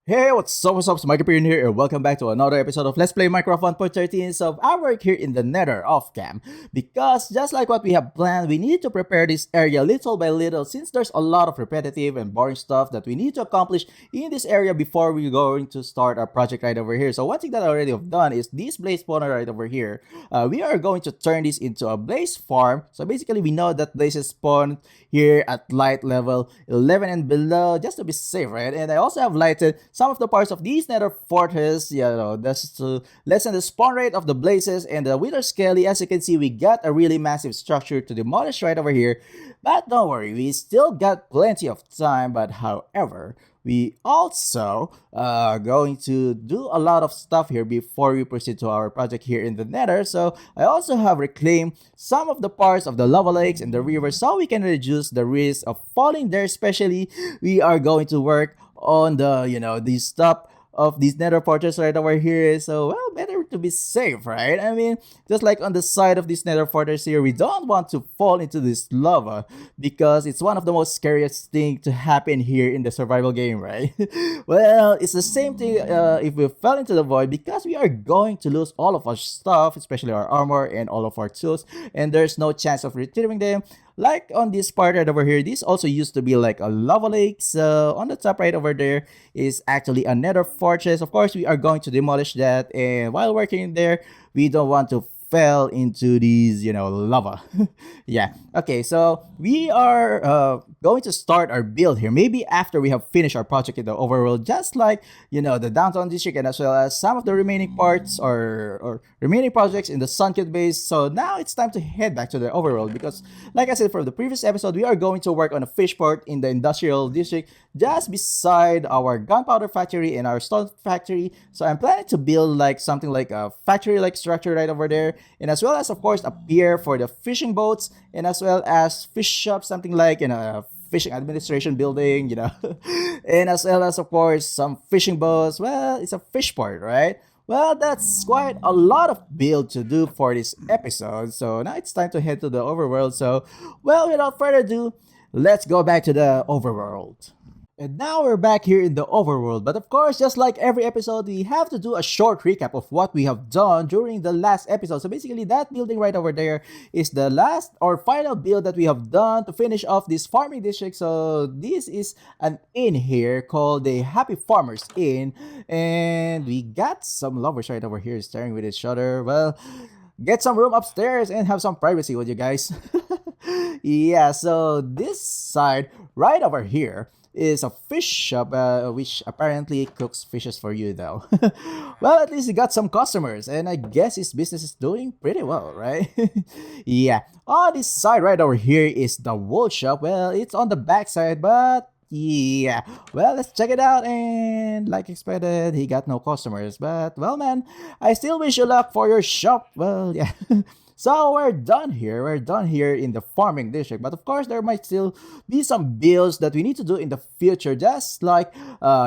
Hey, what's up, it's mikeyperion here, and welcome back to another episode of Let's Play Minecraft 1.13. So I work here in the Nether off cam, because just like what we have planned, we need to prepare this area little by little, since there's a lot of repetitive and boring stuff that we need to accomplish in this area before we're going to start our project right over here. So one thing that I already have done is this blaze spawner right over here. We are going to turn this into a blaze farm. So basically we know that blazes spawn here at light level 11 and below, just to be safe, right? And I also have lighted some of the parts of these Nether fortress, that's to lessen the spawn rate of the blazes and the wither skelly. As you can see, we got a really massive structure to demolish right over here. But don't worry, we still got plenty of time. But however, we also going to do a lot of stuff here before we proceed to our project here in the Nether. So I also have reclaimed some of the parts of the lava lakes and the river, so we can reduce the risk of falling there. Especially, we are going to work on the stuff of these Nether fortress right over here. So well, better to be safe, right? I mean, just like on the side of this Nether fortress here, we don't want to fall into this lava, because it's one of the most scariest thing to happen here in the survival game, right? Well, it's the same thing if we fell into the void, because we are going to lose all of our stuff, especially our armor and all of our tools, and there's no chance of retrieving them. Like on this part right over here, this also used to be like a lava lake. So on the top right over there is actually a Nether fortress. Of course, we are going to demolish that, and while working there, we don't want to fell into these lava. Yeah, okay, so we are going to start our build here maybe after we have finished our project in the overworld, just like the downtown district, and as well as some of the remaining parts or remaining projects in the Sunkit base. So now it's time to head back to the overworld, because like I said from the previous episode, we are going to work on a fish port in the industrial district just beside our gunpowder factory and our stone factory. So I'm planning to build like something like a factory like structure right over there, and as well as of course a pier for the fishing boats, and as well as fish shop, something like a fishing administration building, and as well as of course some fishing boats. Well, it's a fish port, right? Well, that's quite a lot of build to do for this episode. So now it's time to head to the overworld. So, well, without further ado, let's go back to the overworld. And now we're back here in the overworld, but of course, just like every episode, we have to do a short recap of what we have done during the last episode. So basically, that building right over there is the last or final build that we have done to finish off this farming district. So this is an inn here called the Happy Farmers Inn, and we got some lovers right over here staring with each other. Well, get some room upstairs and have some privacy with you guys. Yeah, so this side right over here is a fish shop, which apparently cooks fishes for you though. Well, at least he got some customers, and I guess his business is doing pretty well, right? Yeah, on this side right over here is the wool shop. Well, it's on the back side, but yeah, well, let's check it out. And like expected, he got no customers, but well, man, I still wish you luck for your shop. Well, yeah. So we're done here. We're done here in the farming district. But of course, there might still be some builds that we need to do in the future. Just like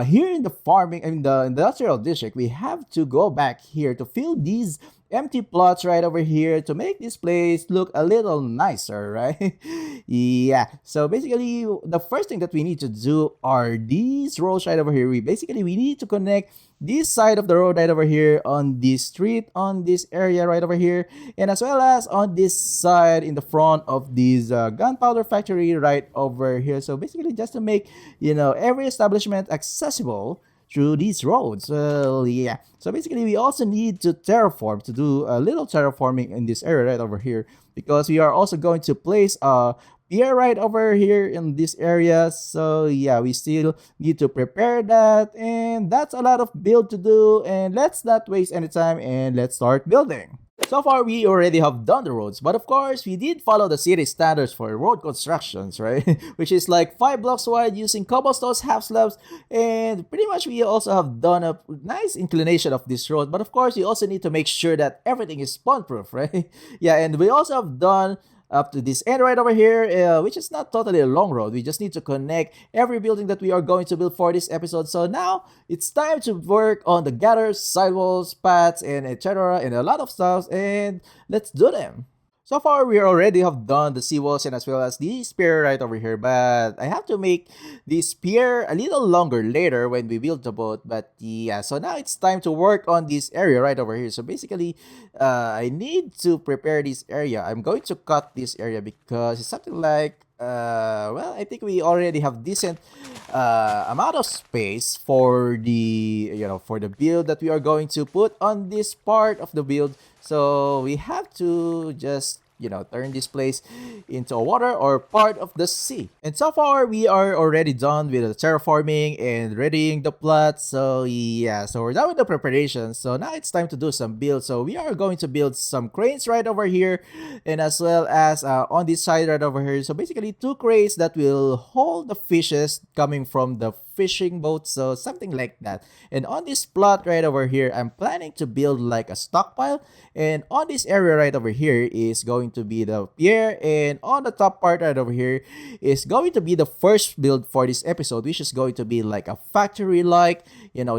here in the farming, in the industrial district, we have to go back here to fill these empty plots right over here to make this place look a little nicer, right? Yeah, so basically the first thing that we need to do are these roads right over here. We need to connect this side of the road right over here on this street, on this area right over here, and as well as on this side in the front of this gunpowder factory right over here. So basically just to make every establishment accessible through these roads. Well, yeah. So basically, we also need to terraform, to do a little terraforming in this area right over here, because we are also going to place a pier right over here in this area. So yeah, we still need to prepare that, and that's a lot of build to do. And let's not waste any time, and let's start building. So far, we already have done the roads, but of course, we did follow the city standards for road constructions, right? Which is like 5 blocks wide using cobblestones, half slabs, and pretty much we also have done a nice inclination of this road. But of course, you also need to make sure that everything is spawn-proof, right? Yeah, and we also have done up to this end right over here, which is not totally a long road. We just need to connect every building that we are going to build for this episode. So now it's time to work on the gutters, sidewalls, paths, and etc. and a lot of stuff, and let's do them. So far, we already have done the seawalls and as well as the spear right over here, but I have to make the spear a little longer later when we build the boat. But yeah, so now it's time to work on this area right over here. So basically, I need to prepare this area. I'm going to cut this area because it's something like, well, I think we already have decent amount of space for the, for the build that we are going to put on this part of the build. So we have to just, turn this place into a water or part of the sea. And so far, we are already done with the terraforming and readying the plot. So yeah, so we're done with the preparations. So now it's time to do some builds. So we are going to build some cranes right over here and as well as on this side right over here. So basically 2 cranes that will hold the fishes coming from the fishing boat, so something like that. And on this plot right over here, I'm planning to build like a stockpile, and on this area right over here is going to be the pier, and on the top part right over here is going to be the first build for this episode, which is going to be like a factory like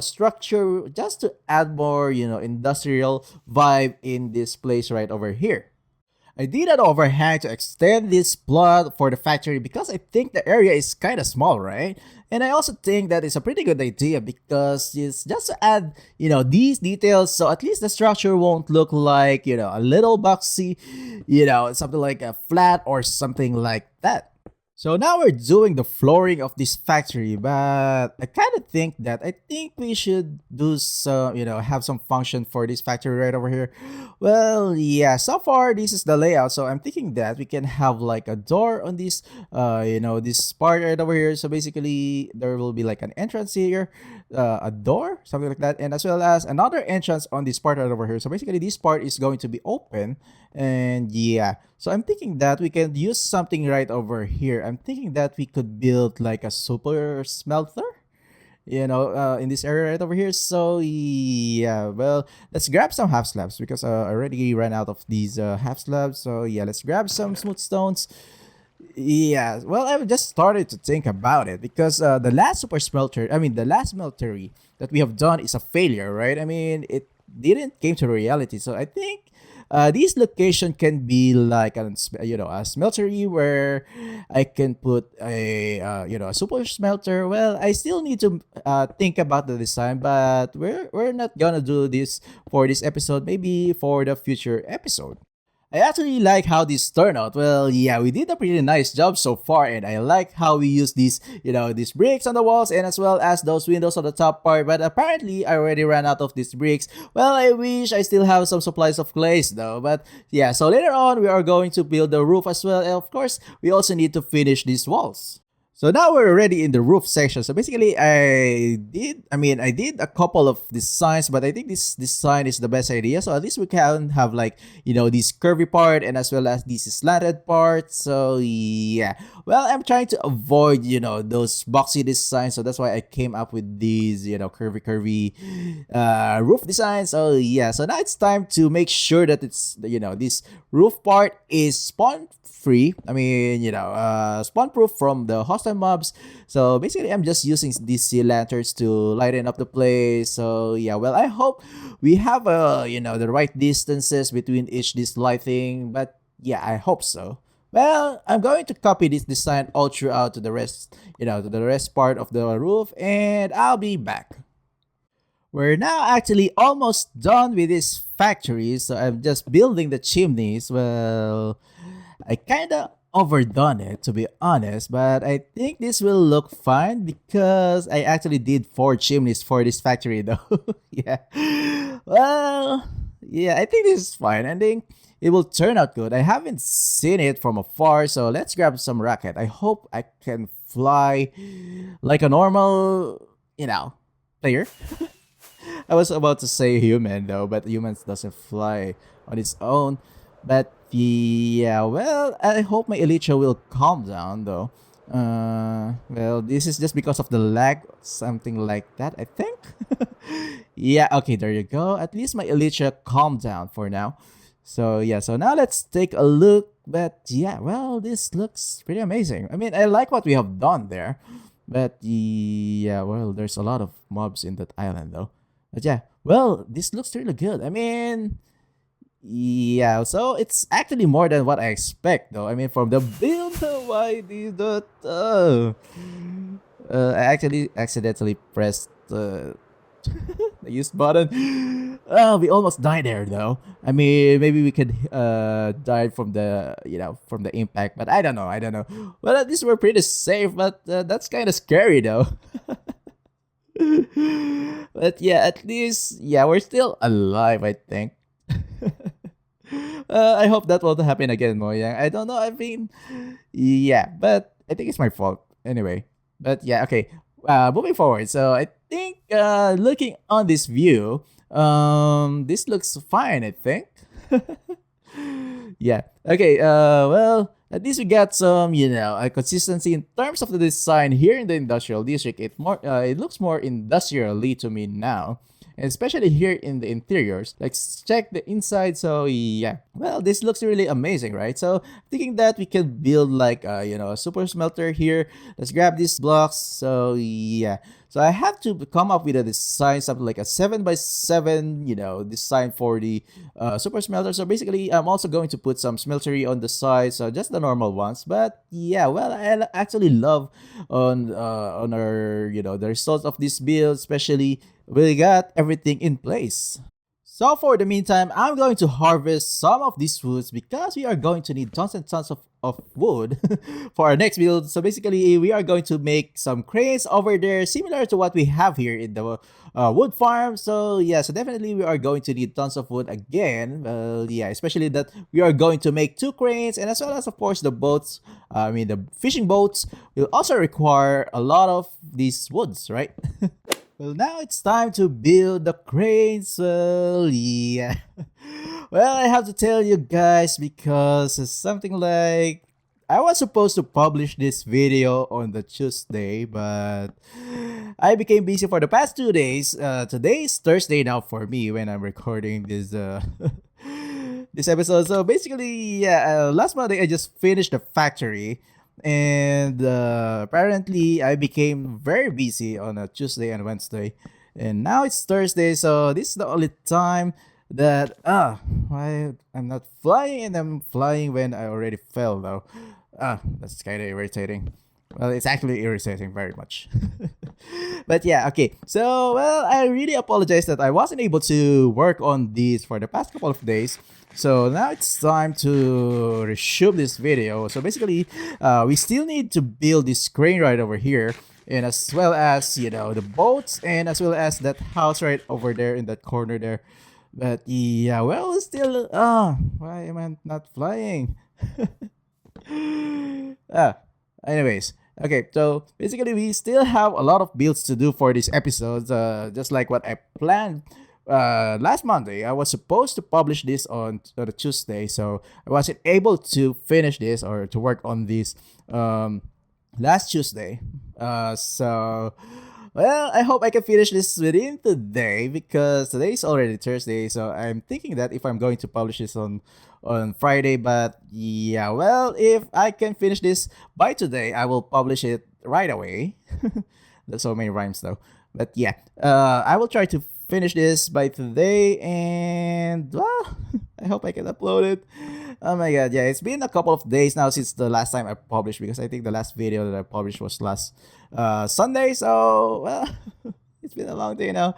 structure, just to add more industrial vibe in this place right over here. I did an overhang to extend this plot for the factory because I think the area is kind of small, right? And I also think that it's a pretty good idea because it's just to add, these details so at least the structure won't look like, a little boxy, something like a flat or something like that. So now we're doing the flooring of this factory, but I kind of think that we should do some, have some function for this factory right over here. Well, yeah, so far this is the layout. So I'm thinking that we can have like a door on this, this part right over here. So basically there will be like an entrance here, a door, something like that, and as well as another entrance on this part right over here. So basically this part is going to be open, and yeah, so I'm thinking that we can use something right over here. I'm thinking that we could build like a super smelter, in this area right over here. So yeah, well, let's grab some half slabs because I already ran out of these half slabs. So yeah, let's grab some smooth stones. Yeah, well, I've just started to think about it because the last super smelter, I mean, the last smeltery that we have done is a failure, right? I mean, it didn't came to reality. So I think this location can be like a smeltery where I can put a super smelter. Well, I still need to think about the design, but we're not gonna do this for this episode. Maybe for the future episode. I actually like how this turned out. Well, yeah, we did a pretty nice job so far, and I like how we use these, these bricks on the walls and as well as those windows on the top part. But apparently, I already ran out of these bricks. Well, I wish I still have some supplies of glaze though. But yeah, so later on, we are going to build the roof as well. And of course, we also need to finish these walls. So now we're already in the roof section. So basically, I did a couple of designs, but I think this design is the best idea. So at least we can have like, this curvy part and as well as this slanted part. So yeah, well, I'm trying to avoid, those boxy designs. So that's why I came up with these, curvy roof designs. So yeah, so now it's time to make sure that it's, this roof part is spawn free. I mean, spawn proof from the hostile mobs. So basically, I'm just using these sea lanterns to lighten up the place. So yeah, well, I hope we have the right distances between each this lighting. But yeah, I hope so. Well, I'm going to copy this design all throughout to the rest, to the rest part of the roof, and I'll be back. We're now actually almost done with this factory, so I'm just building the chimneys. Well, I kinda overdone it to be honest, but I think this will look fine because I actually did 4 chimneys for this factory though. Yeah. Well, yeah, I think this is fine. I think it will turn out good. I haven't seen it from afar, so let's grab some rocket. I hope I can fly like a normal, player. I was about to say human though, but humans doesn't fly on its own. But yeah, well, I hope my Elytra will calm down though. Well, this is just because of the lag, something like that, I think. Yeah, okay, there you go. At least my Elytra calmed down for now. So yeah, so now let's take a look. But yeah, well, this looks pretty amazing. I mean, I like what we have done there. But yeah, well, there's a lot of mobs in that island though. But yeah, well, this looks really good. I mean, Yeah, so it's actually more than what I expect, though. I mean, from the build, why did that? I actually accidentally pressed the use button. We almost died there, though. I mean, maybe we could die from the from the impact, but I don't know. I don't know. Well, at least we're pretty safe, but that's kind of scary, though. But yeah, at least we're still alive, I think. I hope that won't happen again, Moyang. I don't know. I mean, yeah, but I think it's my fault anyway. But yeah, okay. Moving forward. So I think looking on this view, this looks fine. I think. Yeah. Okay. Well, at least we got some, consistency in terms of the design here in the industrial district. It looks more industrially to me now, and especially here in the interiors. Let's check the inside. So yeah, well, this looks really amazing, right? So thinking that we can build like a super smelter here. Let's grab these blocks. So yeah. So I have to come up with a design, something like a 7x7, design for the super smelter. So basically, I'm also going to put some smeltery on the side, so just the normal ones. But yeah, well, actually love on our the results of this build, especially we got everything in place. So for the meantime, I'm going to harvest some of these woods because we are going to need tons and tons of wood for our next build. So basically, we are going to make some cranes over there, similar to what we have here in the wood farm. So yeah, so definitely we are going to need tons of wood again. Yeah, especially that we are going to make 2 cranes, and as well as of course the boats. I mean the fishing boats will also require a lot of these woods, right? Well, now it's time to build the cranes. Well, yeah. Well, I have to tell you guys because it's something like I was supposed to publish this video on the Tuesday, but I became busy for the past 2 days. Today is Thursday now for me when I'm recording this this episode. So basically, yeah, last Monday I just finished the factory, and apparently I became very busy on a Tuesday and Wednesday, and now it's Thursday. So this is the only time that why I'm not flying, and I'm flying when I already fell though. That's kind of irritating. Well, it's actually irritating very much. But yeah, okay. So, well, I really apologize that I wasn't able to work on these for the past couple of days. So now it's time to resume this video. So basically, we still need to build this crane right over here, and as well as, the boats, and as well as that house right over there in that corner there. But yeah, well, still, why am I not flying? Anyways, okay, so basically we still have a lot of builds to do for these episodes, just like what I planned. Last Monday I was supposed to publish this on a Tuesday, so I wasn't able to finish this or to work on this last Tuesday. So well, I hope I can finish this within today because today is already Thursday. So I'm thinking that if I'm going to publish this on Friday, but yeah, well, if I can finish this by today, I will publish it right away. There's so many rhymes though. But yeah, I will try to finish this by today, and well, I hope I can upload it. Oh my god, yeah, it's been a couple of days now since the last time I published, because I think the last video that I published was last Sunday. So well, it's been a long day now.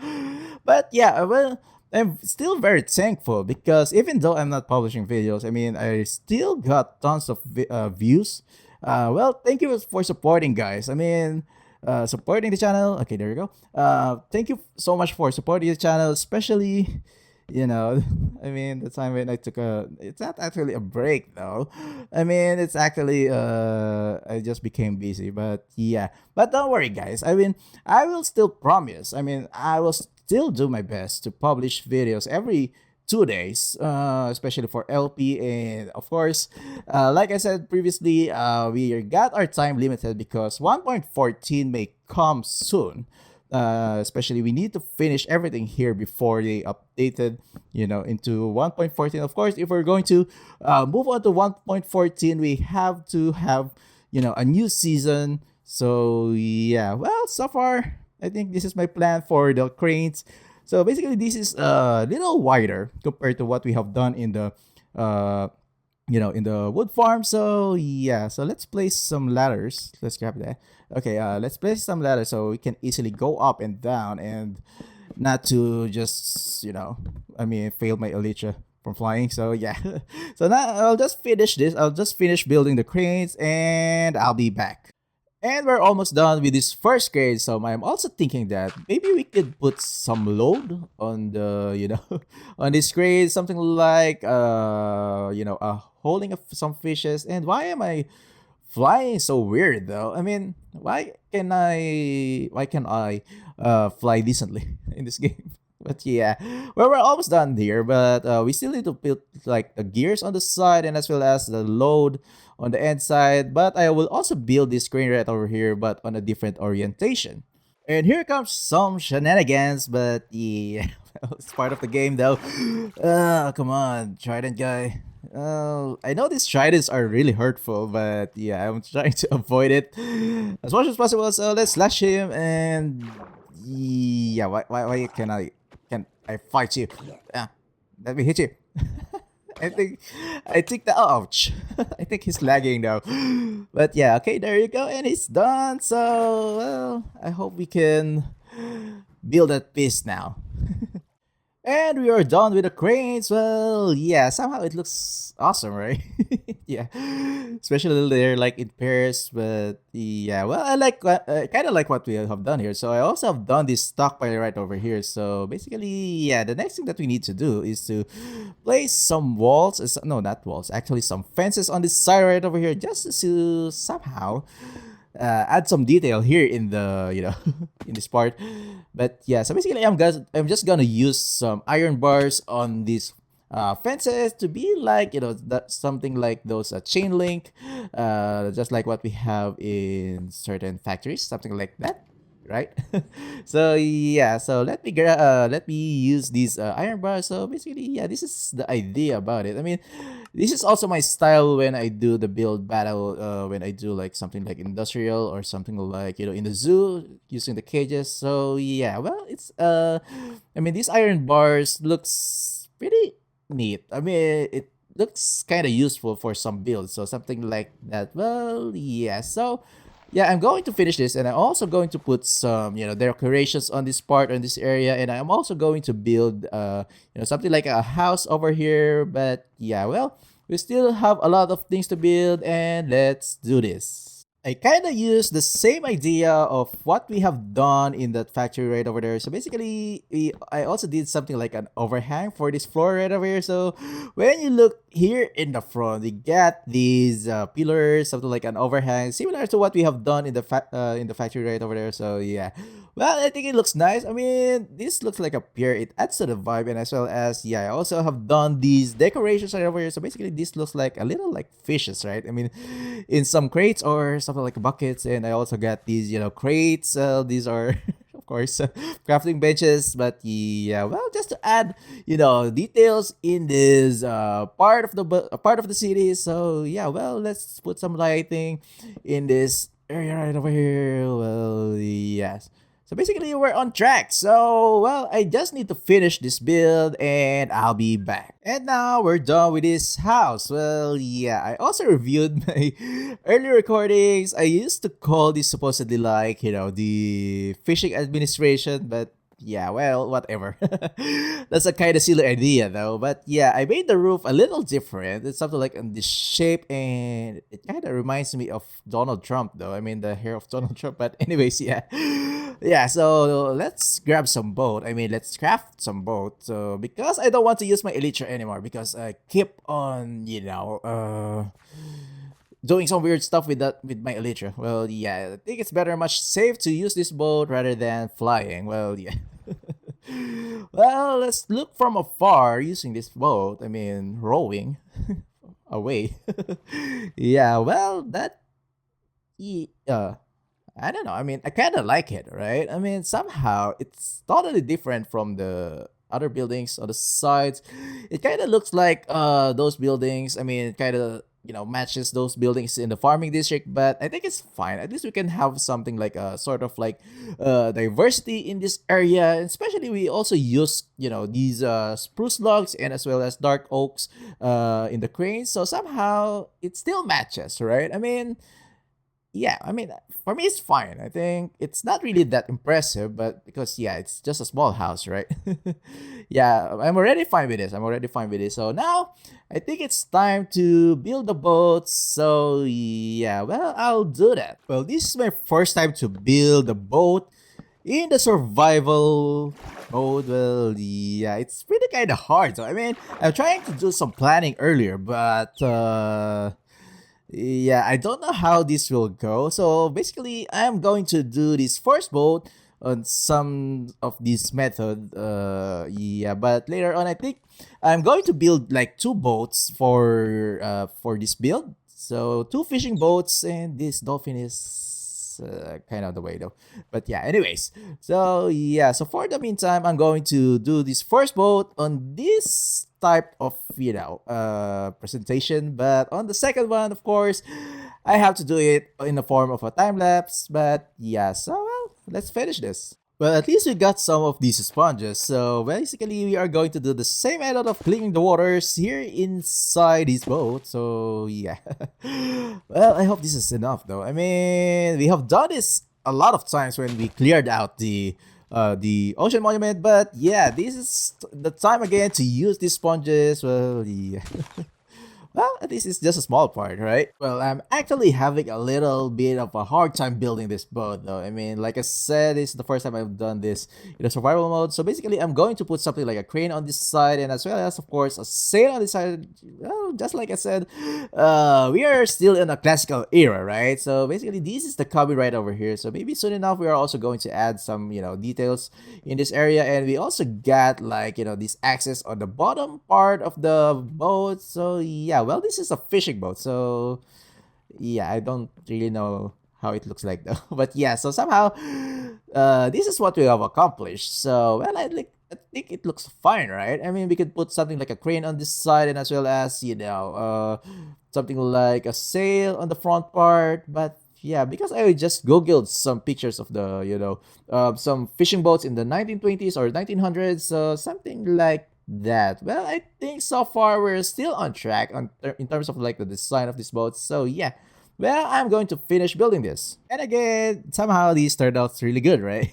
But yeah, well, I'm still very thankful because even though I'm not publishing videos, I mean, I still got tons of views. Well, thank you for supporting, guys. I mean, supporting the channel. Okay, there you go. Thank you so much for supporting the channel, especially, I mean, the time when I took it's not actually a break though. I mean, it's actually, I just became busy, but yeah. But don't worry, guys. I mean, I will still promise. I mean, I will still do my best to publish videos every 2 days, especially for LP. And of course, like I said previously, we got our time limited because 1.14 may come soon. Especially we need to finish everything here before they updated, into 1.14. Of course, if we're going to move on to 1.14, we have to have, a new season. So yeah, well, so far I think this is my plan for the cranes. So basically, this is a little wider compared to what we have done in the uh, in the wood farm. So yeah, so let's place some ladders. Let's grab that. Okay, let's place some ladders so we can easily go up and down and not to just fail my elytra from flying. So yeah, so now I'll just finish this. I'll just finish building the cranes and I'll be back. And we're almost done with this first grade, so I'm also thinking that maybe we could put some load on the, on this grade, something like, holding of some fishes. And why am I flying so weird though? I mean, why can I fly decently in this game? But yeah, well, we're almost done here, but we still need to build like the gears on the side and as well as the load on the end side. But I will also build this crane right over here, but on a different orientation. And here comes some shenanigans, but yeah, it's part of the game though. Come on, Trident guy. I know these tridents are really hurtful, but yeah, I'm trying to avoid it as much as possible. So let's slash him, and yeah, why can I fight you? Let me hit you. I think the ouch. I think he's lagging now. But yeah, okay, there you go, and it's done. So well, I hope we can build that piece now. And we are done with the cranes. Well, yeah, somehow it looks awesome, right? Yeah, especially they're like in pairs. But yeah, well, I kind of like what we have done here. So I also have done this stockpile right over here. So basically, yeah, the next thing that we need to do is to place some walls. No, not walls. Actually, some fences on this side right over here, just to somehow add some detail here in the in this part. But yeah, so basically I'm just gonna use some iron bars on these fences to be like something like those chain link, just like what we have in certain factories, something like that, right? So yeah, so let me use these iron bars. So basically, yeah, this is the idea about it. I mean, this is also my style when I do the build battle, when I do like something like industrial or something like in the zoo using the cages. So yeah, well, it's I mean, these iron bars looks pretty neat. I mean, it looks kind of useful for some builds, so something like that. Well, yeah, so yeah, I'm going to finish this, and I'm also going to put some decorations on this part, on this area, and I'm also going to build something like a house over here. But yeah, well, we still have a lot of things to build, and let's do this. I kind of use the same idea of what we have done in that factory right over there. So basically, I also did something like an overhang for this floor right over here. So when you look here in the front, we got these pillars, something like an overhang, similar to what we have done in the factory right over there. So yeah, well, I think it looks nice. I mean, this looks like a pier. It adds to the vibe, and as well as I also have done these decorations right over here. So basically, this looks like a little like fishes, right? I mean, in some crates or something like buckets, and I also got these crates. These are of course crafting benches, but yeah, well, just to add details in this part of the city. So yeah, well, let's put some lighting in this area right over here. Well, yes. So basically, we're on track. So, well, I just need to finish this build and I'll be back. And now we're done with this house. Well, yeah, I also reviewed my earlier recordings. I used to call this supposedly like, the fishing administration, but yeah, well, whatever. That's a kind of silly idea though. But yeah, I made the roof a little different. It's something like in this shape, and it kind of reminds me of Donald Trump though. I mean, the hair of Donald Trump. But anyways, yeah. Yeah, so let's grab some boat. I mean, let's craft some boat. So because I don't want to use my elytra anymore because I keep on, doing some weird stuff with my elytra. Well, yeah, I think it's much safe to use this boat rather than flying. Well, yeah. Well, let's look from afar using this boat. I mean, rowing away. Yeah, well, I don't know. I mean, I kind of like it, right? I mean, somehow it's totally different from the other buildings on the sides. It kind of looks like those buildings. I mean, kind of matches those buildings in the farming district, but I think it's fine. At least we can have something like a sort of like diversity in this area. And especially we also use these spruce logs and as well as dark oaks in the cranes, so somehow it still matches, right? I mean, yeah, I mean, for me, it's fine. I think it's not really that impressive, but because, yeah, it's just a small house, right? Yeah, I'm already fine with this. I'm already fine with this. So now, I think it's time to build the boat. So, yeah, well, I'll do that. Well, this is my first time to build a boat in the survival mode. Well, yeah, it's pretty kind of hard. So, I mean, I'm trying to do some planning earlier, but, yeah, I don't know how this will go. So basically, I'm going to do this first boat on some of this method. Yeah, but later on, I think I'm going to build like two boats for this build. So two fishing boats, and this dolphin is kind of the way though. But yeah, anyways. So yeah, so for the meantime, I'm going to do this first boat on this type of presentation, but on the second one, of course, I have to do it in the form of a time lapse. But yeah, so well, let's finish this. Well, at least we got some of these sponges. So basically, we are going to do the same method of cleaning the waters here inside this boat. So yeah. Well, I hope this is enough though. I mean, we have done this a lot of times when we cleared out the ocean monument, but yeah, this is the time again to use these sponges. Well, yeah. Well, this is just a small part, right? Well, I'm actually having a little bit of a hard time building this boat, though. I mean, like I said, this is the first time I've done this in a survival mode. So basically, I'm going to put something like a crane on this side, and as well as, of course, a sail on this side. Well, just like I said, we are still in a classical era, right? So basically, this is the cabin right over here. So maybe soon enough, we are also going to add some, details in this area, and we also got like, this access on the bottom part of the boat. So yeah. Well, this is a fishing boat, so yeah, I don't really know how it looks like though. But yeah, so somehow this is what we have accomplished. So well, I think it looks fine, right? I mean, we could put something like a crane on this side, and as well as something like a sail on the front part. But yeah, because I just googled some pictures of the some fishing boats in the 1920s or 1900s, something like that. Well, I think so far we're still on track in terms of like the design of this boat. So yeah, well, I'm going to finish building this. And again, somehow these turned out really good, right?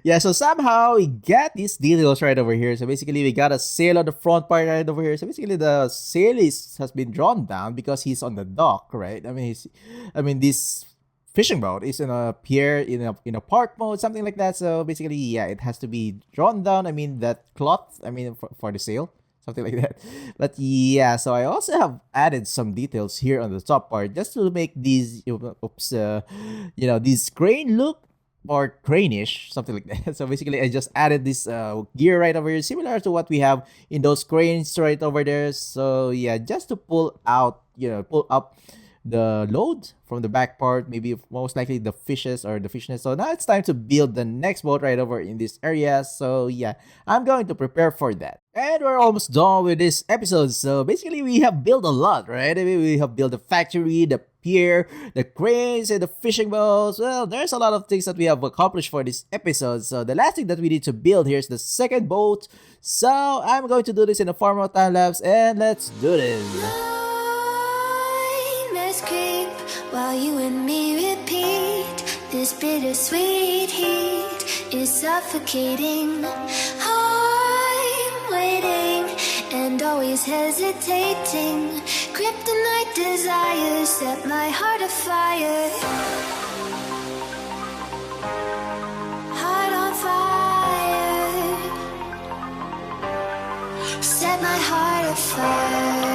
Yeah, so somehow we got these details right over here. So basically we got a sail on the front part right over here. So basically the sail has been drawn down because he's on the dock, right? I mean this fishing boat is in a pier in a park mode, something like that. So basically, yeah, it has to be drawn down. I mean that cloth. I mean for the sail, something like that. But yeah, so I also have added some details here on the top part just to make these these crane look or cranish, something like that. So basically, I just added this gear right over here, similar to what we have in those cranes right over there. So yeah, just to pull out, pull up the load from the back part, maybe most likely the fishes or the fishnets. So now it's time to build the next boat right over in this area. So yeah, I'm going to prepare for that. And we're almost done with this episode. So basically we have built a lot, right? I mean, we have built the factory, the pier, the cranes, and the fishing boats. Well, there's a lot of things that we have accomplished for this episode. So the last thing that we need to build here is the second boat. So I'm going to do this in a form of time lapse, and let's do this. Creep while you and me repeat. This bittersweet heat is suffocating. I'm waiting and always hesitating. Kryptonite desires set my heart afire. Heart on fire. Set my heart afire.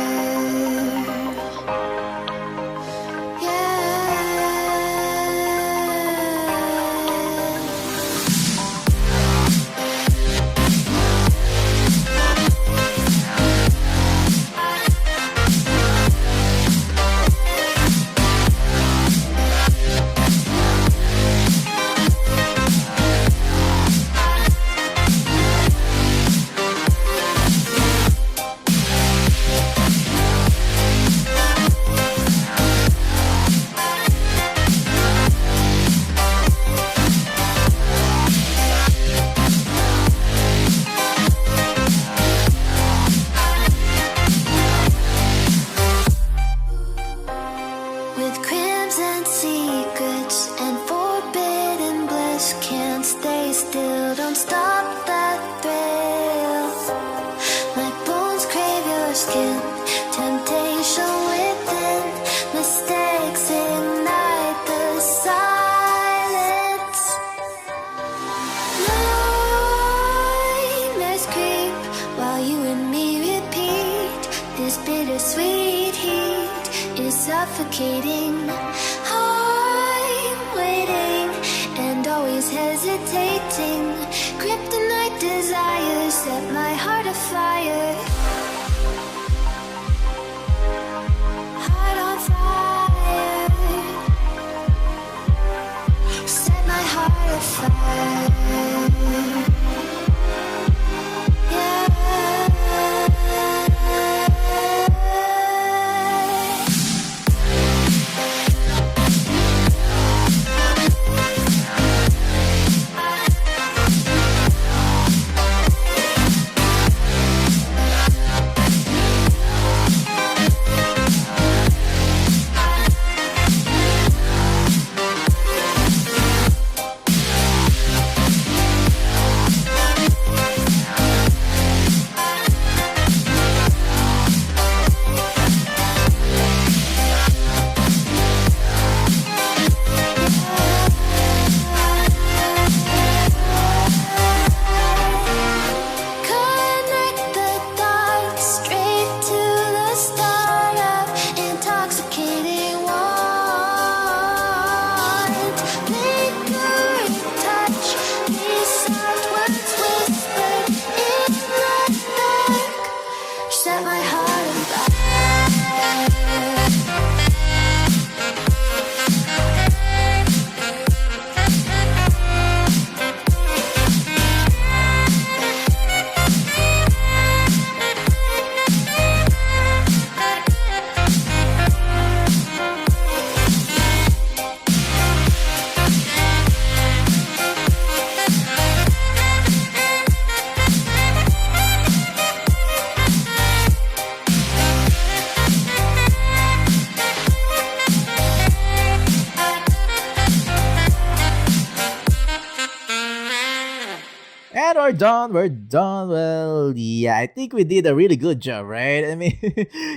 And we're done. We're done. Well, yeah, I think we did a really good job, right? I mean,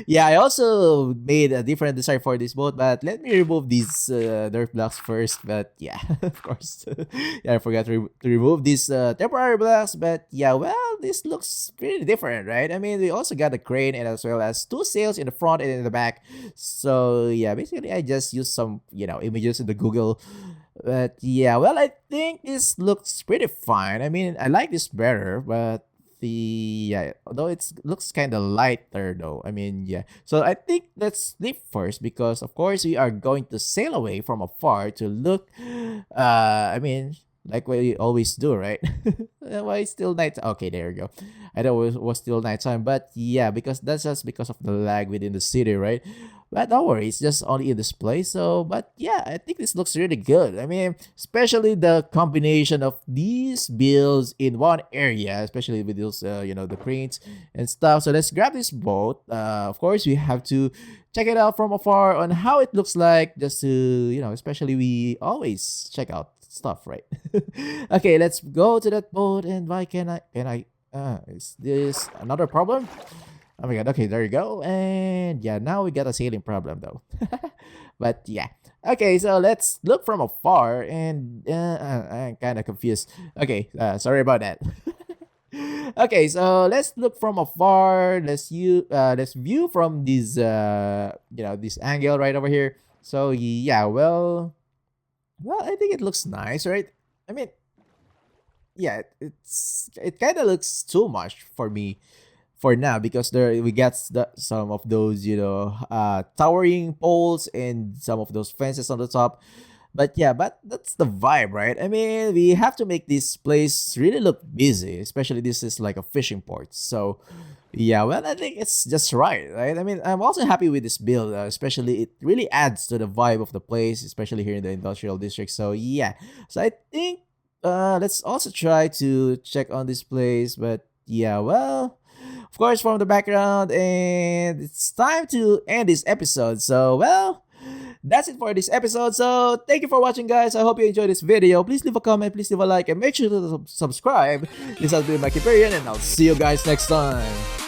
yeah, I also made a different design for this boat, but let me remove these dirt blocks first. But yeah, of course, yeah, I forgot to remove these temporary blocks. But yeah, well, this looks pretty different, right? I mean, we also got a crane and as well as two sails in the front and in the back. So yeah, basically, I just used some images in the Google. But yeah, well, I think this looks pretty fine. I mean, I like this better, but although it looks kind of lighter though. I mean, yeah. So I think let's sleep first because of course we are going to sail away from afar to look. I mean, like we always do, right? Why it's still night? Okay, there you go. I thought it was still nighttime, but yeah, because that's just because of the lag within the city, right? But don't worry, it's just only in display. So, but yeah, I think this looks really good. I mean, especially the combination of these builds in one area, especially with those, the cranes and stuff. So let's grab this boat. Of course, we have to check it out from afar on how it looks like, just to, especially we always check out stuff, right? Okay, let's go to that boat. And why can I? Is this another problem? Oh my god, okay, there you go. And yeah, now we got a sailing problem though. But yeah. Okay, so let's look from afar and I'm kind of confused. Okay, sorry about that. Okay, so let's look from afar. Let's view from this this angle right over here. So yeah, well, I think it looks nice, right? I mean, yeah, it kind of looks too much for me for now because there we got some of those towering poles and some of those fences on the top. But yeah, but that's the vibe, right? I mean, we have to make this place really look busy, especially this is like a fishing port. So yeah, well, I think it's just right? I mean, I'm also happy with this build, especially it really adds to the vibe of the place, especially here in the industrial district. So yeah, so I think let's also try to check on this place. But yeah, well, of course, from the background, and it's time to end this episode. So well, that's it for this episode. So thank you for watching, guys. I hope you enjoyed this video. Please leave a comment, please leave a like, and make sure to subscribe. This has been mikeyperion, and I'll see you guys next time.